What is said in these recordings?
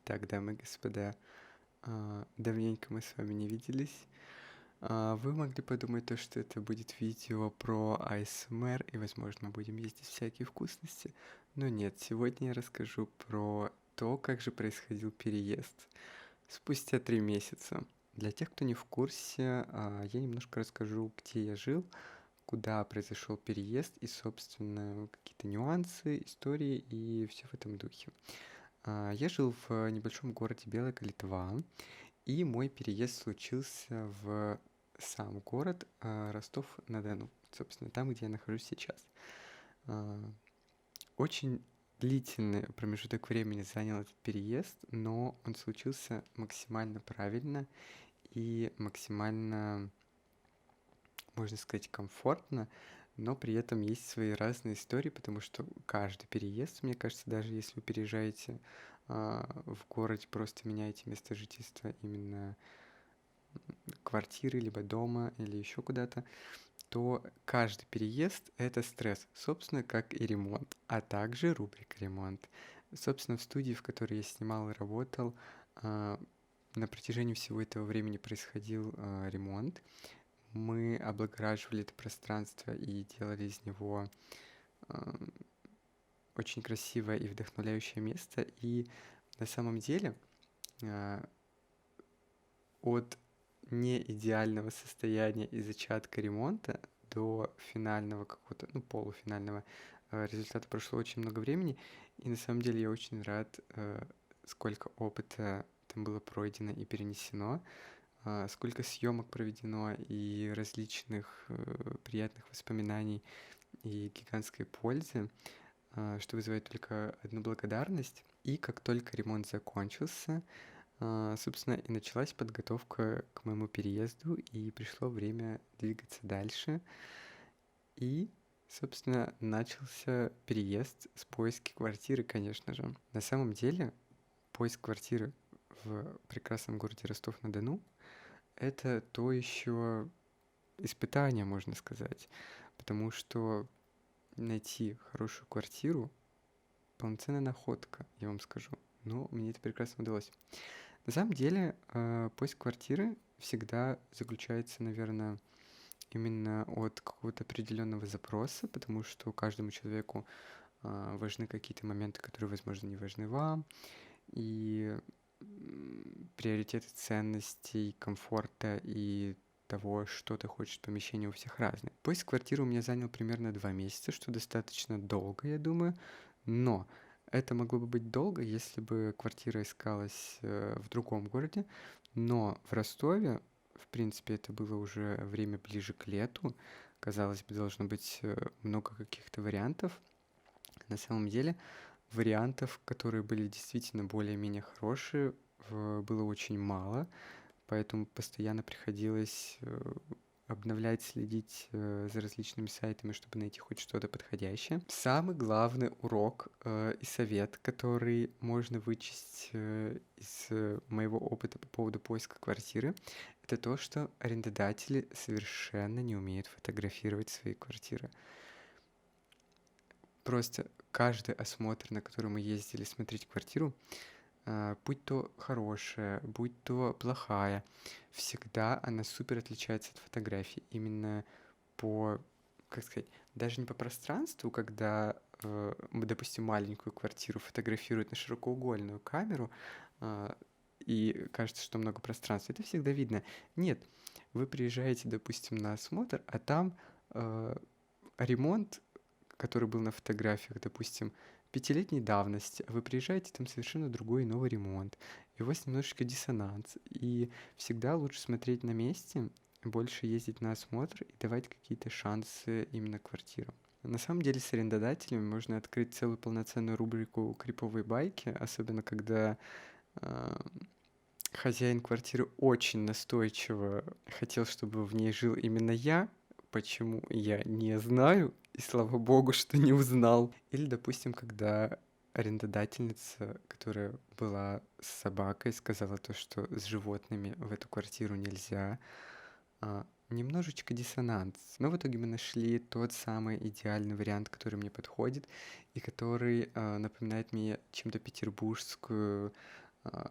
Итак, дамы и господа, давненько мы с вами не виделись. Вы могли подумать то, что это будет видео про АСМР, и, возможно, мы будем ездить всякие вкусности. Но нет, сегодня я расскажу про то, как же происходил переезд спустя 3 месяца. Для тех, кто не в курсе, я немножко расскажу, где я жил, куда произошел переезд и, собственно, какие-то нюансы, истории и все в этом духе. Я жил в небольшом городе Белая Калитва, и мой переезд случился в сам город Ростов-на-Дону, собственно, там, где я нахожусь сейчас. А, Очень длительный промежуток времени занял этот переезд, но он случился максимально правильно и максимально, можно сказать, комфортно, но при этом есть свои разные истории, потому что каждый переезд, мне кажется, даже если вы переезжаете в городе, просто меняете место жительства именно квартиры, либо дома, или еще куда-то, то каждый переезд — это стресс, собственно, как и ремонт, а также рубрика «Ремонт». Собственно, в студии, в которой я снимал и работал, а, на протяжении всего этого времени происходил ремонт. Мы облагораживали это пространство и делали из него а, очень красивое и вдохновляющее место. И на самом деле а, от неидеального состояния и зачатка ремонта до финального какого-то, ну, полуфинального результата прошло очень много времени. И на самом деле я очень рад, сколько опыта там было пройдено и перенесено, сколько съемок проведено и различных приятных воспоминаний и гигантской пользы, что вызывает только одну благодарность. И как только ремонт закончился, собственно, и началась подготовка к моему переезду, и пришло время двигаться дальше. И, собственно, начался переезд с поиски квартиры, конечно же. На самом деле, поиск квартиры в прекрасном городе Ростов-на-Дону — это то еще испытание, можно сказать, потому что найти хорошую квартиру — полноценная находка, я вам скажу. Но мне это прекрасно удалось. На самом деле, поиск квартиры всегда заключается, наверное, именно от какого-то определенного запроса, потому что каждому человеку важны какие-то моменты, которые, возможно, не важны вам, и приоритеты ценностей, комфорта и того, что ты хочешь в помещении, у всех разные. Поиск квартиры у меня занял примерно 2 месяца, что достаточно долго, я думаю, но это могло бы быть долго, если бы квартира искалась в другом городе, но в Ростове, в принципе, это было уже время ближе к лету, казалось бы, должно быть много каких-то вариантов. На самом деле вариантов, которые были действительно более-менее хорошие, было очень мало, поэтому постоянно приходилось обновлять, следить за различными сайтами, чтобы найти хоть что-то подходящее. Самый главный урок и совет, который можно вычесть из моего опыта по поводу поиска квартиры, это то, что арендодатели совершенно не умеют фотографировать свои квартиры. Просто каждый осмотр, на который мы ездили смотреть квартиру, будь то хорошая, будь то плохая, всегда она супер отличается от фотографий. Именно по, как сказать, даже не по пространству, когда, допустим, маленькую квартиру фотографируют на широкоугольную камеру, а, и кажется, что много пространства. Это всегда видно. Нет, вы приезжаете, допустим, на осмотр, а там ремонт, который был на фотографиях, допустим, 5-летней давности, а вы приезжаете, там совершенно другой новый ремонт, и у вас немножечко диссонанс. И всегда лучше смотреть на месте, больше ездить на осмотр и давать какие-то шансы именно квартирам. На самом деле с арендодателями можно открыть целую полноценную рубрику «Криповые байки», особенно когда а, хозяин квартиры очень настойчиво хотел, чтобы в ней жил именно я. Почему, я не знаю, и слава богу, что не узнал. Или, допустим, когда арендодательница, которая была с собакой, сказала то, что с животными в эту квартиру нельзя. Немножечко диссонанс. Но в итоге мы нашли тот самый идеальный вариант, который мне подходит и который напоминает мне чем-то петербургскую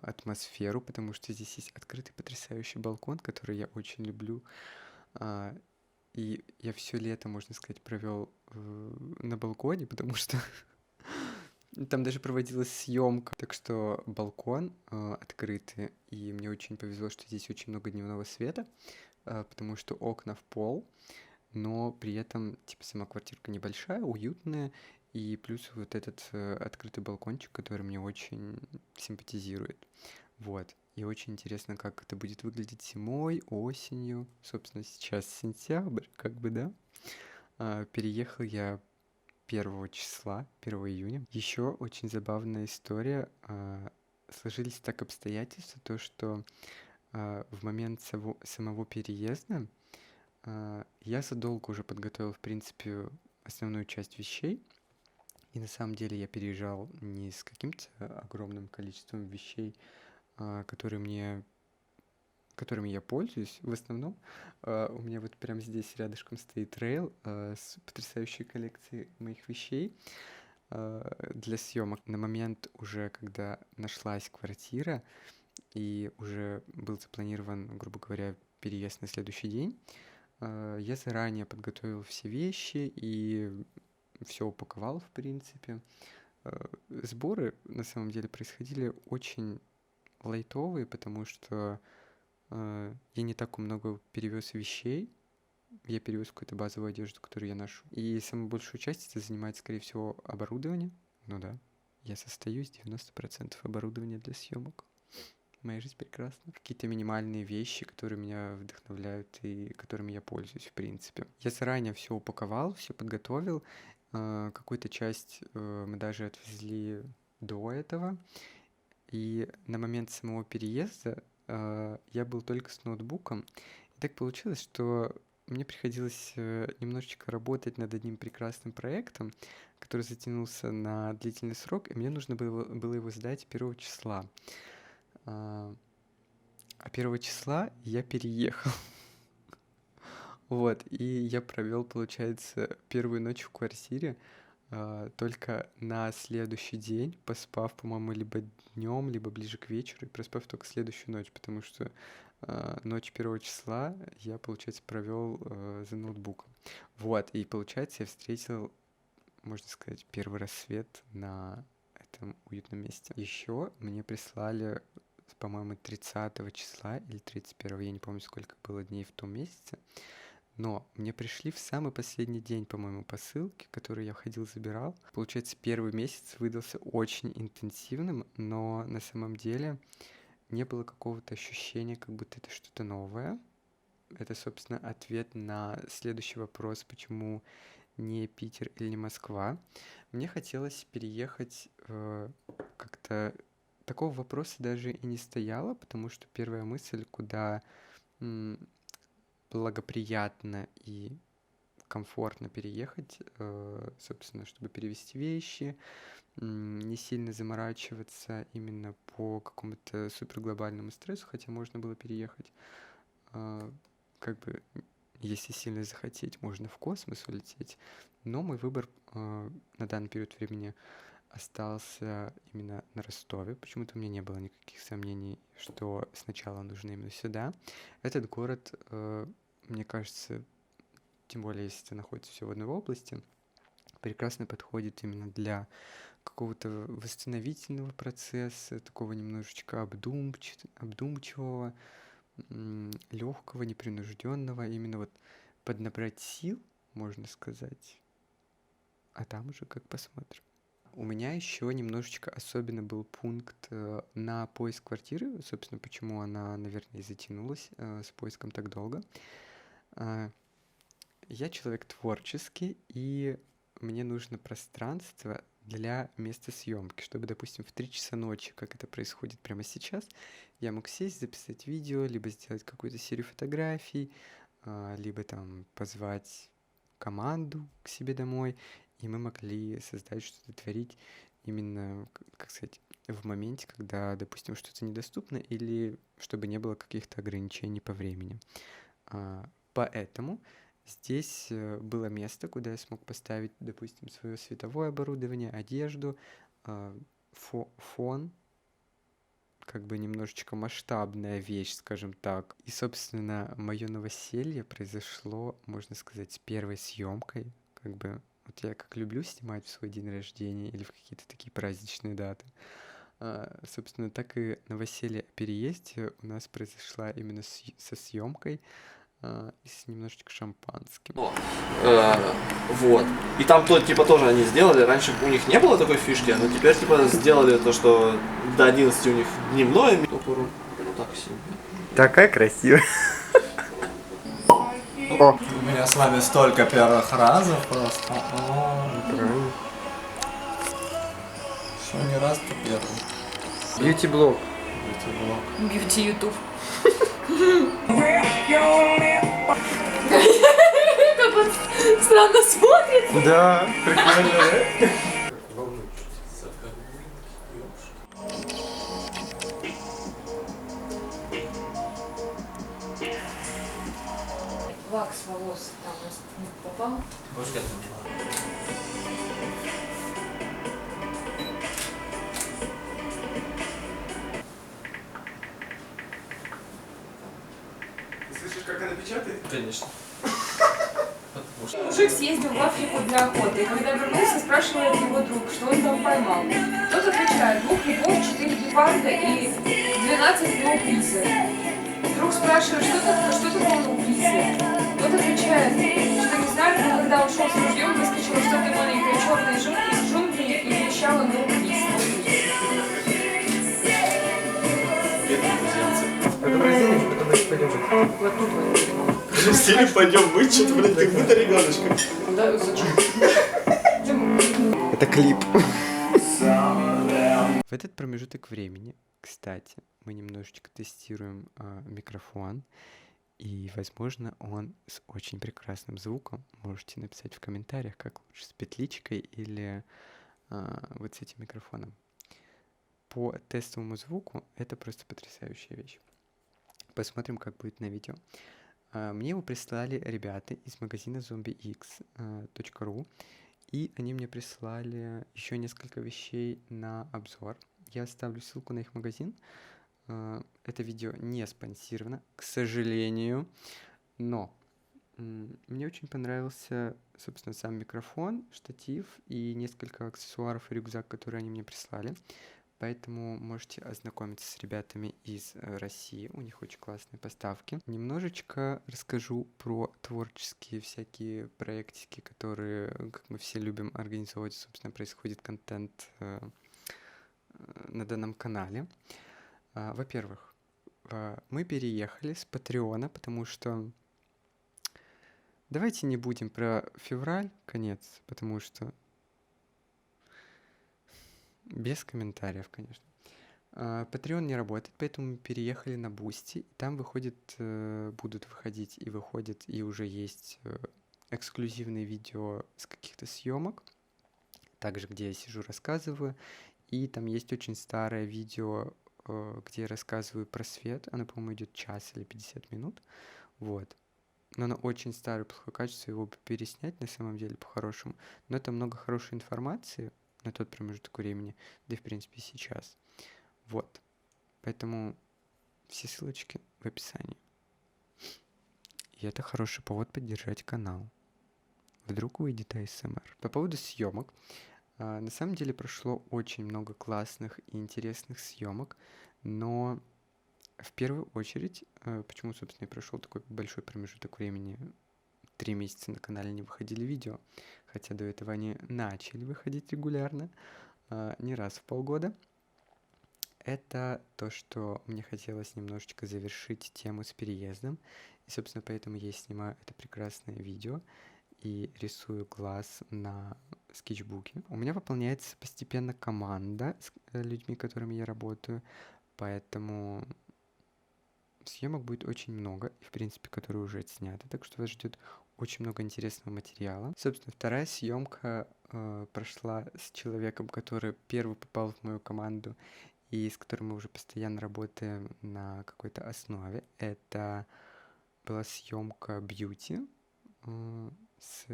атмосферу, потому что здесь есть открытый потрясающий балкон, который я очень люблю. А, И я все лето, можно сказать, провел на балконе, потому что там даже проводилась съемка. Так что балкон открытый, и мне очень повезло, что здесь очень много дневного света, потому что окна в пол, но при этом, типа, сама квартирка небольшая, уютная, и плюс вот этот открытый балкончик, который мне очень симпатизирует. Вот. И очень интересно, как это будет выглядеть зимой, осенью. Собственно, сейчас сентябрь, как бы, да. Переехал я 1 числа, 1 июня. Еще очень забавная история. Сложились так обстоятельства, то что в момент самого переезда я задолго уже подготовил, в принципе, основную часть вещей. И на самом деле я переезжал не с каким-то огромным количеством вещей, которые которыми я пользуюсь в основном. У меня вот прямо здесь рядышком стоит трейл с потрясающей коллекцией моих вещей для съемок. На момент уже, когда нашлась квартира и уже был запланирован, грубо говоря, переезд на следующий день, я заранее подготовил все вещи и все упаковал, в принципе. Сборы на самом деле происходили очень лайтовые, потому что я не так много перевез вещей. Я перевез какую-то базовую одежду, которую я ношу. И самую большую часть это занимает, скорее всего, оборудование. Ну да, я состою из 90% оборудования для съемок. Моя жизнь прекрасна. Какие-то минимальные вещи, которые меня вдохновляют и которыми я пользуюсь, в принципе. Я заранее все упаковал, все подготовил. Какую-то часть мы даже отвезли до этого. И на момент самого переезда я был только с ноутбуком. И так получилось, что мне приходилось немножечко работать над одним прекрасным проектом, который затянулся на длительный срок, и мне нужно было его сдать 1 числа. А 1 числа я переехал. Вот, и я провел, получается, первую ночь в квартире, только на следующий день, поспав, по-моему, либо днем, либо ближе к вечеру, и проспав только следующую ночь, потому что ночь 1 числа я, получается, провел за ноутбуком. Вот, и, получается, я встретил, можно сказать, первый рассвет на этом уютном месте. Еще мне прислали, по-моему, 30 числа или 31, я не помню, сколько было дней в том месяце, но мне пришли в самый последний день, по-моему, посылки, которые я ходил, забирал. Получается, первый месяц выдался очень интенсивным, но на самом деле не было какого-то ощущения, как будто это что-то новое. Это, собственно, ответ на следующий вопрос, почему не Питер или не Москва. Мне хотелось переехать как-то... Такого вопроса даже и не стояло, потому что первая мысль, куда благоприятно и комфортно переехать, собственно, чтобы перевести вещи, не сильно заморачиваться именно по какому-то суперглобальному стрессу, хотя можно было переехать, как бы, если сильно захотеть, можно в космос улететь, но мой выбор на данный период времени остался именно на Ростове. Почему-то у меня не было никаких сомнений, что сначала нужно именно сюда. Этот город, мне кажется, тем более если это находится все в одной области, прекрасно подходит именно для какого-то восстановительного процесса, такого немножечко обдумчивого, легкого, непринужденного, именно вот поднабрать сил, можно сказать, а там уже как посмотрим. У меня еще немножечко особенно был пункт на поиск квартиры, собственно, почему она, наверное, и затянулась с поиском так долго. Я человек творческий, и мне нужно пространство для места съемки, чтобы, допустим, в 3 часа ночи, как это происходит прямо сейчас, я мог сесть, записать видео, либо сделать какую-то серию фотографий, либо там позвать команду к себе домой, и мы могли создать что-то, творить именно, как сказать, в моменте, когда, допустим, что-то недоступно, или чтобы не было каких-то ограничений по времени. Поэтому здесь было место, куда я смог поставить, допустим, свое световое оборудование, одежду, фон, как бы немножечко масштабная вещь, скажем так. И, собственно, мое новоселье произошло, можно сказать, с первой съемкой. Как бы вот я как люблю снимать в свой день рождения или в какие-то такие праздничные даты. Собственно, так и новоселье о переезде у нас произошла именно со съемкой и с немножечко шампанским. Вот. И там типа тоже они сделали. Раньше у них не было такой фишки, но теперь типа сделали то, что до 11 у них дневное. Ну так себе. Такая красивая. У меня с вами столько первых разов просто. Правильно. Что не раз, то первый. Бьюти-блог. Бьюти Ютуб. Как он странно смотрит. Да, прикольно, Вакс волос там попал. Слышишь, как она печатает? Конечно. Мужик съездил в Африку для охоты, и когда вернулся, спрашивает его друг, что он там поймал. Тот отвечает: 2 львов, 4 гепарда и 12 неуклицы. Друг спрашивает, что такое неуклицы? Тот отвечает, что не знает, но когда ушел с ружьем, выскочило что-то маленькое черное из джунглей и кричало неуклицы. Потом разденешь, потом пойдем. Вот тут вот. Все пойдем мыть, что-то, блин, как будто ребеночка. Да, зачем? Это клип. В этот промежуток времени, кстати, мы немножечко тестируем микрофон, и, возможно, он с очень прекрасным звуком. Можете написать в комментариях, как лучше, с петличкой или вот с этим микрофоном. По тестовому звуку это просто потрясающая вещь. Посмотрим, как будет на видео. Мне его прислали ребята из магазина zombiex.ru, и они мне прислали еще несколько вещей на обзор. Я оставлю ссылку на их магазин. Это видео не спонсировано, к сожалению, но мне очень понравился, собственно, сам микрофон, штатив и несколько аксессуаров и рюкзак, которые они мне прислали. Поэтому можете ознакомиться с ребятами из России, у них очень классные поставки. Немножечко расскажу про творческие всякие проектики, которые, как мы все любим организовывать, собственно, происходит контент на данном канале. Во-первых, мы переехали с Патреона, потому что давайте не будем про февраль, конец, потому что без комментариев, конечно. Patreon не работает, поэтому мы переехали на Boosty. Там будут выходить и выходят, и уже есть эксклюзивные видео с каких-то съемок, также где я сижу, рассказываю. И там есть очень старое видео, где я рассказываю про свет. Оно, по-моему, идет час или 50 минут. Вот. Но оно очень старое, плохое качество, его бы переснять на самом деле по-хорошему. Но это много хорошей информации на тот промежуток времени, да и в принципе сейчас. Вот. Поэтому все ссылочки в описании. И это хороший повод поддержать канал. Вдруг выйдет АСМР. По поводу съемок. На самом деле прошло очень много классных и интересных съемок, но в первую очередь, почему, собственно, и прошел такой большой промежуток времени, 3 месяца на канале не выходили видео, хотя до этого они начали выходить регулярно, не раз в полгода. Это то, что мне хотелось немножечко завершить тему с переездом, и, собственно, поэтому я снимаю это прекрасное видео и рисую глаз на скетчбуке. У меня пополняется постепенно команда с людьми, которыми я работаю, поэтому съемок будет очень много, и, в принципе, которые уже отсняты, так что вас ждет очень много интересного материала. Собственно, вторая съемка прошла с человеком, который первый попал в мою команду и с которым мы уже постоянно работаем на какой-то основе. Это была съемка бьюти с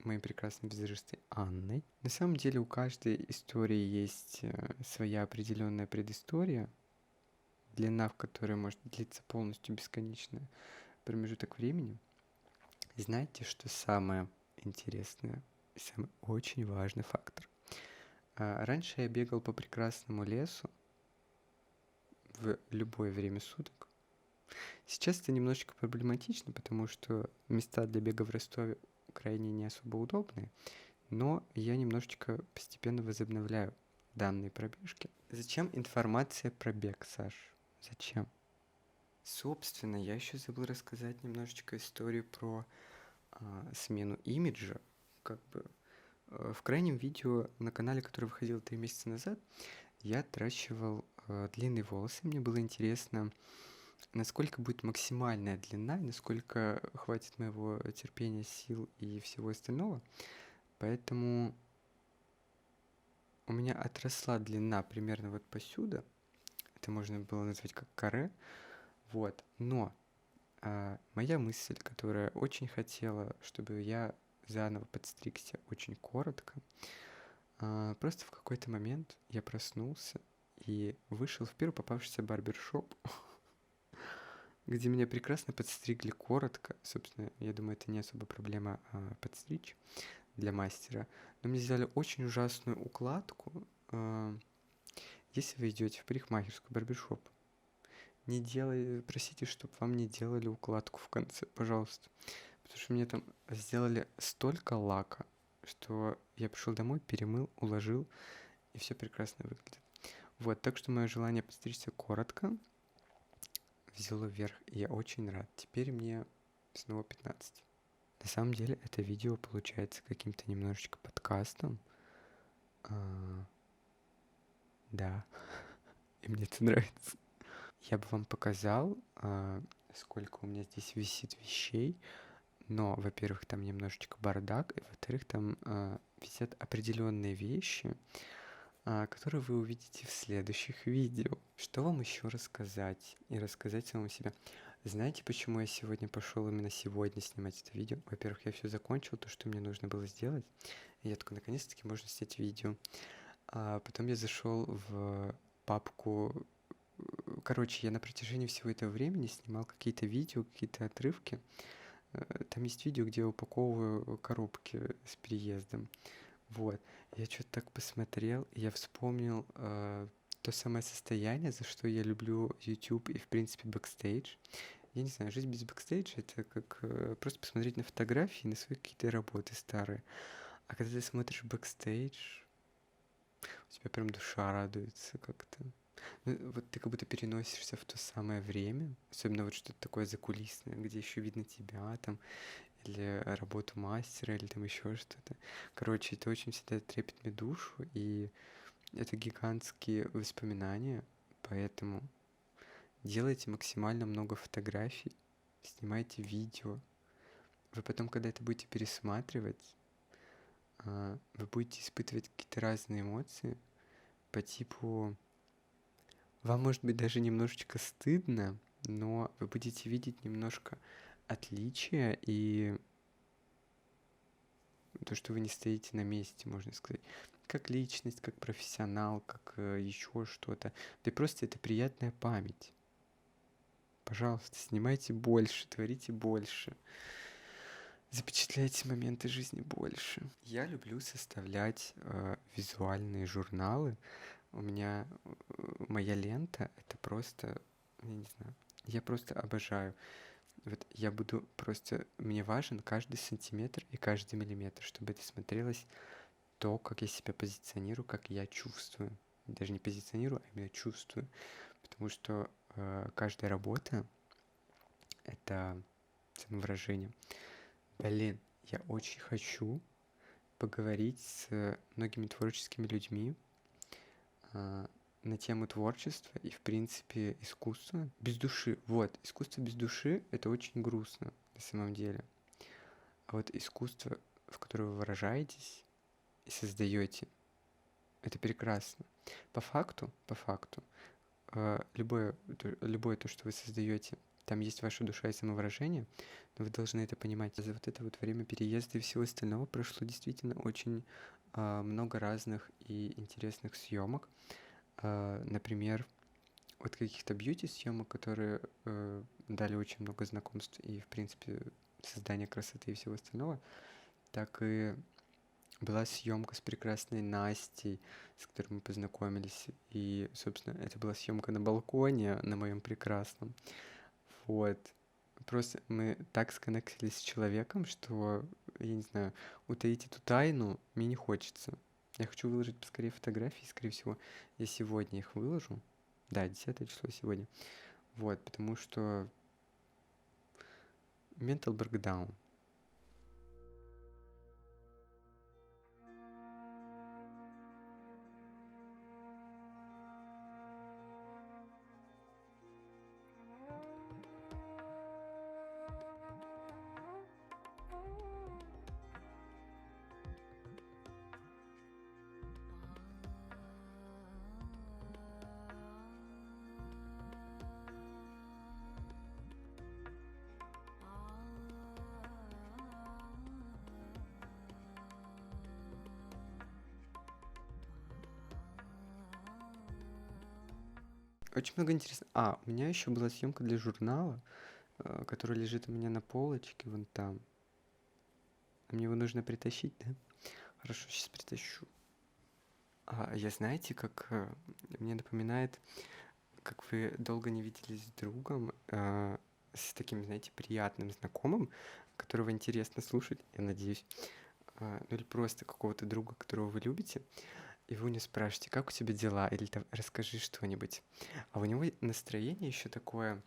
моей прекрасной визажистой Анной. На самом деле у каждой истории есть своя определенная предыстория, длина, в которой может длиться полностью бесконечный промежуток времени. Знаете, что самое интересное и самый очень важный фактор? Раньше я бегал по прекрасному лесу в любое время суток. Сейчас это немножечко проблематично, потому что места для бега в Ростове крайне не особо удобные, но я немножечко постепенно возобновляю данные пробежки. Зачем информация про бег, Саш? Зачем? Собственно, я еще забыл рассказать немножечко историю про смену имиджа. Как бы в крайнем видео на канале, который выходил 3 месяца назад, я отращивал длинные волосы. Мне было интересно, насколько будет максимальная длина, и насколько хватит моего терпения, сил и всего остального. Поэтому у меня отросла длина примерно вот посюда. Это можно было назвать как каре. Вот. Но моя мысль, которая очень хотела, чтобы я заново подстригся очень коротко, просто в какой-то момент я проснулся и вышел в первый попавшийся барбершоп, где меня прекрасно подстригли коротко. Собственно, я думаю, это не особо проблема подстричь для мастера. Но мне сделали очень ужасную укладку. Если вы идете в парикмахерскую, барбершоп, не делай, просите, чтобы вам не делали укладку в конце, пожалуйста. Потому что мне там сделали столько лака, что я пришел домой, перемыл, уложил, и все прекрасно выглядит. Вот, так что мое желание подстричься коротко взяло вверх, и я очень рад. Теперь мне снова 15. На самом деле это видео получается каким-то немножечко подкастом. Да, и мне это нравится. Я бы вам показал, сколько у меня здесь висит вещей, но, во-первых, там немножечко бардак, и, во-вторых, там висят определенные вещи, которые вы увидите в следующих видео. Что вам еще рассказать и рассказать самому себе? Знаете, почему я сегодня пошел именно сегодня снимать это видео? Во-первых, я все закончил, то, что мне нужно было сделать. И я такой, наконец-таки можно снять видео. А потом я зашел в папку. Короче, я на протяжении всего этого времени снимал какие-то видео, какие-то отрывки. Там есть видео, где я упаковываю коробки с переездом. Вот. Я что-то так посмотрел, и я вспомнил то самое состояние, за что я люблю YouTube и, в принципе, бэкстейдж. Я не знаю, жизнь без бэкстейджа — это как просто посмотреть на фотографии, на свои какие-то работы старые. А когда ты смотришь бэкстейдж, у тебя прям душа радуется как-то. Ну, вот ты как будто переносишься в то самое время, особенно вот что-то такое закулисное, где еще видно тебя там, или работу мастера, или там еще что-то. Короче, это очень всегда трепет мне душу, и это гигантские воспоминания, поэтому делайте максимально много фотографий, снимайте видео. Вы потом, когда это будете пересматривать, вы будете испытывать какие-то разные эмоции по типу... Вам, может быть, даже немножечко стыдно, но вы будете видеть немножко отличия и то, что вы не стоите на месте, можно сказать. Как личность, как профессионал, как еще что-то. Да и просто это приятная память. Пожалуйста, снимайте больше, творите больше. Запечатляйте моменты жизни больше. Я люблю составлять визуальные журналы. У меня моя лента — это просто, я не знаю, я просто обожаю. Вот я буду просто, мне важен каждый сантиметр и каждый миллиметр, чтобы это смотрелось то, как я себя позиционирую, как я чувствую. Даже не позиционирую, а именно чувствую. Потому что каждая работа — это самовыражение. Блин, я очень хочу поговорить с многими творческими людьми на тему творчества и, в принципе, искусства без души. Вот, искусство без души — это очень грустно на самом деле. А вот искусство, в которое вы выражаетесь и создаете, это прекрасно. По факту, любое то, что вы создаете, там есть ваша душа и самовыражение, но вы должны это понимать. За вот это вот время переезда и всего остального прошло действительно очень много разных и интересных съемок. Например, от каких-то бьюти-съемок, которые дали очень много знакомств и, в принципе, создания красоты и всего остального, так и была съемка с прекрасной Настей, с которой мы познакомились. И, собственно, это была съемка на балконе, на моем прекрасном. Вот. Просто мы так сконнектились с человеком, что, я не знаю, утаить эту тайну мне не хочется. Я хочу выложить поскорее фотографии, скорее всего, я сегодня их выложу. Да, 10 число сегодня. Вот, потому что mental breakdown. Очень много интересного. У меня еще была съемка для журнала, который лежит у меня на полочке вон там. Мне его нужно притащить, да? Хорошо, сейчас притащу. Я знаете, как мне напоминает, как вы долго не виделись с другом, с таким, знаете, приятным знакомым, которого интересно слушать, я надеюсь, ну или просто какого-то друга, которого вы любите, и вы у него спрашиваете, как у тебя дела, или там расскажи что-нибудь. А у него настроение еще такое,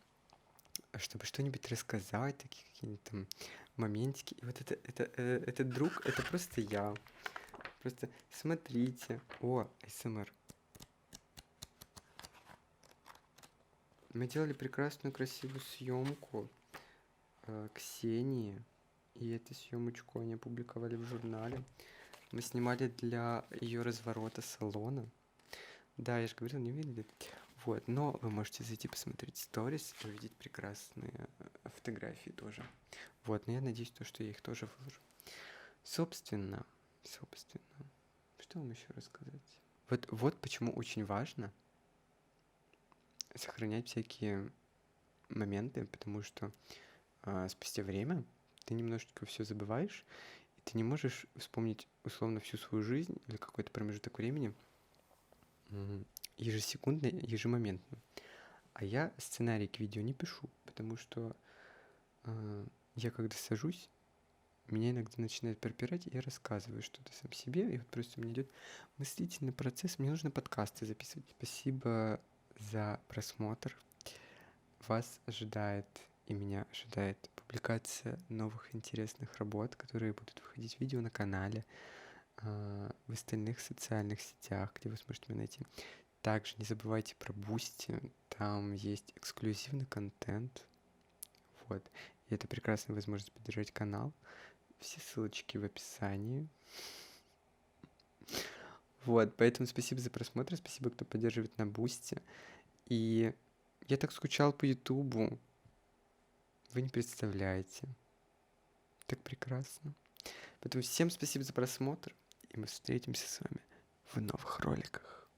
чтобы что-нибудь рассказать, такие какие-нибудь там моментики. И вот этот друг, это просто я. Просто смотрите. О, АСМР. Мы делали прекрасную, красивую съемку Ксении. И эту съемочку они опубликовали в журнале. Мы снимали для ее разворота салона. Да, я же говорил, не видели. Вот, но вы можете зайти посмотреть сторис и увидеть прекрасные фотографии тоже. Вот, но я надеюсь, что я их тоже выложу. Собственно, что вам еще рассказать? Вот почему очень важно сохранять всякие моменты, потому что спустя время ты немножечко все забываешь, и ты не можешь вспомнить условно всю свою жизнь или какой-то промежуток времени ежесекундно, ежемоментно. А я сценарий к видео не пишу, потому что я когда сажусь, меня иногда начинает пропирать, и я рассказываю что-то сам себе, и вот просто у меня идет мыслительный процесс, мне нужно подкасты записывать. Спасибо за просмотр. Вас ожидает, и меня ожидает публикация новых интересных работ, которые будут выходить в видео на канале, в остальных социальных сетях, где вы сможете меня найти. Также не забывайте про Boosty, там есть эксклюзивный контент, вот, и это прекрасная возможность поддержать канал. Все ссылочки в описании. Вот, поэтому спасибо за просмотр, спасибо, кто поддерживает на Boosty. И я так скучал по Ютубу, вы не представляете. Так прекрасно. Поэтому всем спасибо за просмотр, и мы встретимся с вами в новых роликах.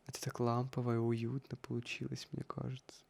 Это так лампово и уютно получилось, мне кажется.